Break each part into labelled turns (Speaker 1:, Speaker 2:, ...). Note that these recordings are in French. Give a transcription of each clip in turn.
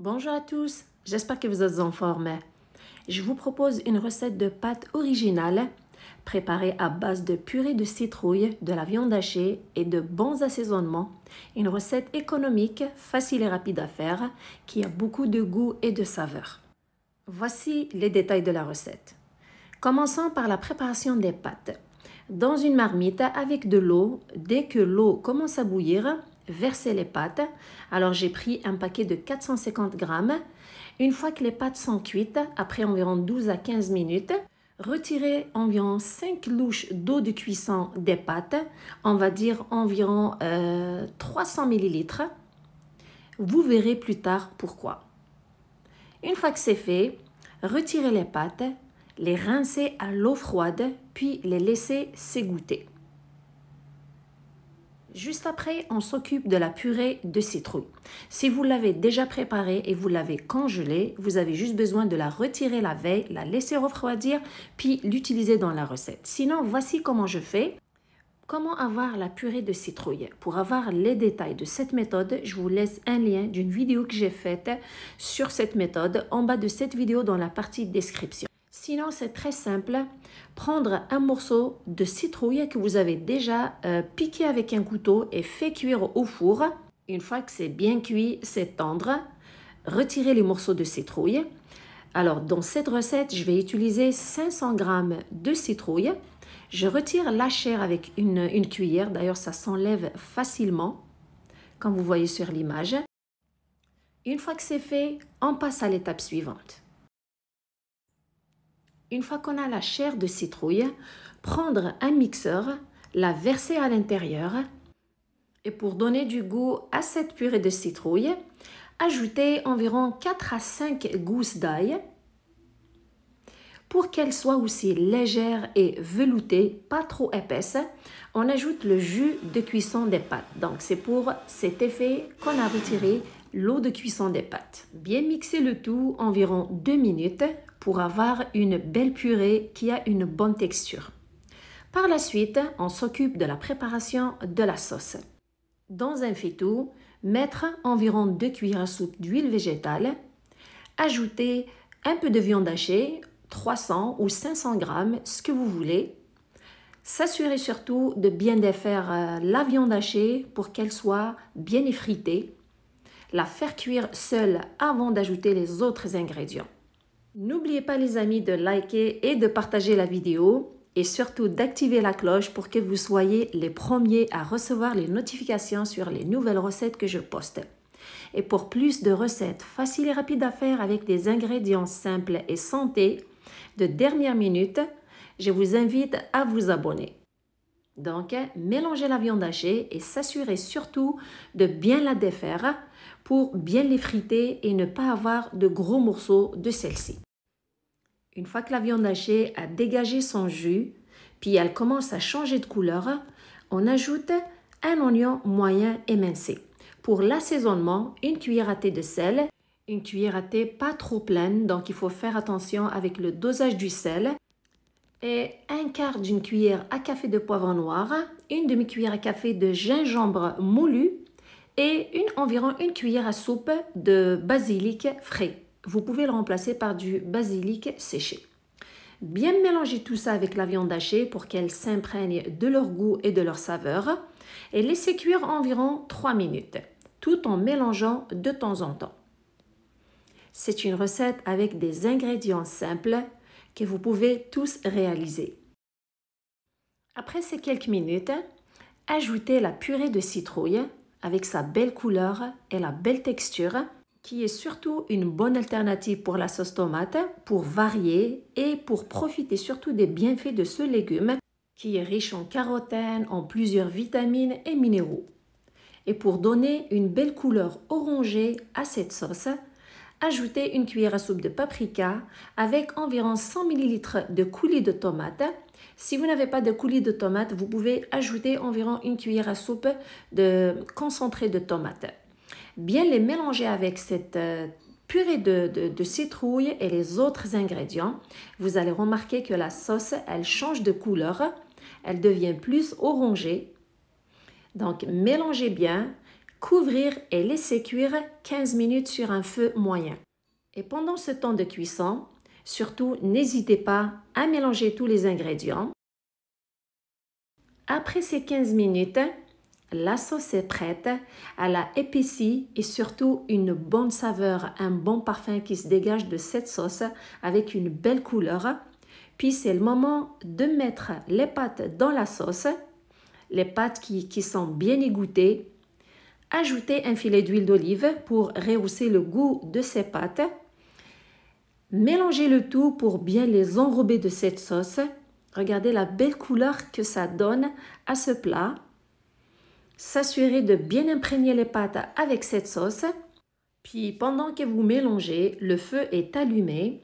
Speaker 1: Bonjour à tous, j'espère que vous êtes en forme. Je vous propose une recette de pâte originale préparée à base de purée de citrouille, de la viande hachée et de bons assaisonnements. Une recette économique, facile et rapide à faire, qui a beaucoup de goût et de saveur. Voici les détails de la recette. Commençons par la préparation des pâtes. Dans une marmite avec de l'eau, dès que l'eau commence à bouillir, versez les pâtes. Alors j'ai pris un paquet de 450 grammes. Une fois que les pâtes sont cuites, après environ 12 à 15 minutes, retirez environ 5 louches d'eau de cuisson des pâtes, on va dire environ 300 ml. Vous verrez plus tard pourquoi. Une fois que c'est fait, retirez les pâtes, les rincer à l'eau froide, puis les laisser s'égoutter. Juste après, on s'occupe de la purée de citrouille. Si vous l'avez déjà préparée et vous l'avez congelée, vous avez juste besoin de la retirer la veille, la laisser refroidir, puis l'utiliser dans la recette. Sinon, voici comment je fais. Comment avoir la purée de citrouille? Pour avoir les détails de cette méthode, je vous laisse un lien d'une vidéo que j'ai faite sur cette méthode en bas de cette vidéo dans la partie description. Sinon, c'est très simple. Prendre un morceau de citrouille que vous avez déjà piqué avec un couteau et fait cuire au four. Une fois que c'est bien cuit, c'est tendre. Retirez les morceaux de citrouille. Alors, dans cette recette, je vais utiliser 500 g de citrouille. Je retire la chair avec une cuillère. D'ailleurs, ça s'enlève facilement, comme vous voyez sur l'image. Une fois que c'est fait, on passe à l'étape suivante. Une fois qu'on a la chair de citrouille, prendre un mixeur, la verser à l'intérieur et pour donner du goût à cette purée de citrouille, ajouter environ 4 à 5 gousses d'ail pour qu'elle soit aussi légère et veloutée, pas trop épaisse. On ajoute le jus de cuisson des pâtes. Donc c'est pour cet effet qu'on a retiré l'eau de cuisson des pâtes. Bien mixer le tout environ 2 minutes pour avoir une belle purée qui a une bonne texture. Par la suite, on s'occupe de la préparation de la sauce. Dans un faitout, mettre environ 2 cuillères à soupe d'huile végétale, ajouter un peu de viande hachée, 300 ou 500 grammes, ce que vous voulez. S'assurer surtout de bien défaire la viande hachée pour qu'elle soit bien effritée. La faire cuire seule avant d'ajouter les autres ingrédients. N'oubliez pas les amis de liker et de partager la vidéo et surtout d'activer la cloche pour que vous soyez les premiers à recevoir les notifications sur les nouvelles recettes que je poste. Et pour plus de recettes faciles et rapides à faire avec des ingrédients simples et santé de dernière minute, je vous invite à vous abonner. Donc, mélangez la viande hachée et s'assurez surtout de bien la défaire pour bien l'effriter et ne pas avoir de gros morceaux de celle-ci. Une fois que la viande hachée a dégagé son jus, puis elle commence à changer de couleur, on ajoute un oignon moyen émincé. Pour l'assaisonnement, une cuillère à thé de sel, une cuillère à thé pas trop pleine, donc il faut faire attention avec le dosage du sel, et un quart d'une cuillère à café de poivre noir, une demi-cuillère à café de gingembre moulu et environ une cuillère à soupe de basilic frais. Vous pouvez le remplacer par du basilic séché. Bien mélanger tout ça avec la viande hachée pour qu'elle s'imprègne de leur goût et de leur saveur et laisser cuire environ 3 minutes, tout en mélangeant de temps en temps. C'est une recette avec des ingrédients simples que vous pouvez tous réaliser. Après ces quelques minutes, ajoutez la purée de citrouille avec sa belle couleur et la belle texture, qui est surtout une bonne alternative pour la sauce tomate, pour varier et pour profiter surtout des bienfaits de ce légume qui est riche en carotène, en plusieurs vitamines et minéraux. Et pour donner une belle couleur orangée à cette sauce, ajoutez une cuillère à soupe de paprika avec environ 100 ml de coulis de tomate. Si vous n'avez pas de coulis de tomate, vous pouvez ajouter environ une cuillère à soupe de concentré de tomate. Bien les mélanger avec cette purée de citrouille et les autres ingrédients. Vous allez remarquer que la sauce, elle change de couleur, elle devient plus orangée. Donc, mélangez bien. couvrir et laisser cuire 15 minutes sur un feu moyen. Et pendant ce temps de cuisson, surtout n'hésitez pas à mélanger tous les ingrédients. Après ces 15 minutes, la sauce est prête, elle a épaissi et surtout une bonne saveur, un bon parfum qui se dégage de cette sauce avec une belle couleur. Puis c'est le moment de mettre les pâtes dans la sauce, les pâtes qui sont bien égouttées. Ajoutez un filet d'huile d'olive pour rehausser le goût de ces pâtes. Mélangez le tout pour bien les enrober de cette sauce. Regardez la belle couleur que ça donne à ce plat. S'assurer de bien imprégner les pâtes avec cette sauce. Puis pendant que vous mélangez, le feu est allumé,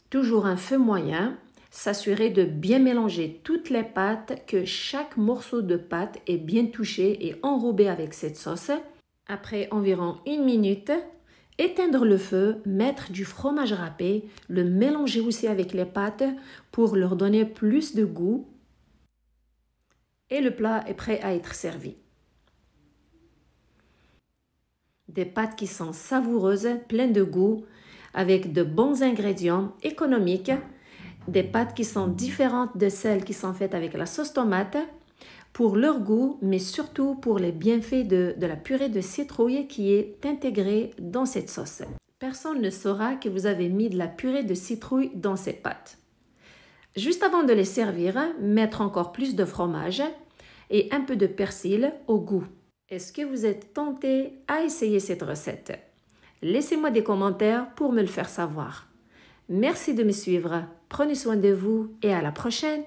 Speaker 1: toujours un feu moyen. S'assurer de bien mélanger toutes les pâtes, que chaque morceau de pâte est bien touché et enrobé avec cette sauce. Après environ 1 minute, éteindre le feu, mettre du fromage râpé, le mélanger aussi avec les pâtes pour leur donner plus de goût. Et le plat est prêt à être servi. Des pâtes qui sont savoureuses, pleines de goût, avec de bons ingrédients économiques. Des pâtes qui sont différentes de celles qui sont faites avec la sauce tomate pour leur goût, mais surtout pour les bienfaits de la purée de citrouille qui est intégrée dans cette sauce. Personne ne saura que vous avez mis de la purée de citrouille dans ces pâtes. Juste avant de les servir, mettre encore plus de fromage et un peu de persil au goût. Est-ce que vous êtes tenté à essayer cette recette? Laissez-moi des commentaires pour me le faire savoir. Merci de me suivre. Prenez soin de vous et à la prochaine.